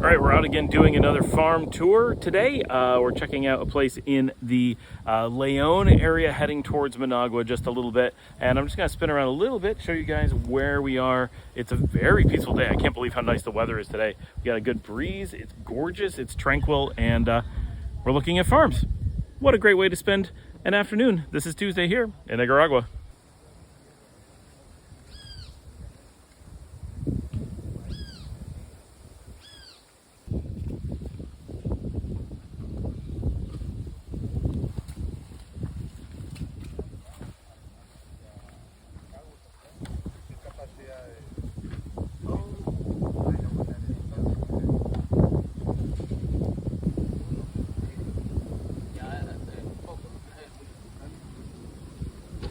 All right, we're out again doing another farm tour today. We're checking out a place in the León area, heading towards Managua just a little bit. And I'm just gonna spin around a little bit, show you guys where we are. It's a very peaceful day. I can't believe how nice the weather is today. We got a good breeze, it's gorgeous, it's tranquil, and we're looking at farms. What a great way to spend an afternoon. This is Tuesday here in Nicaragua.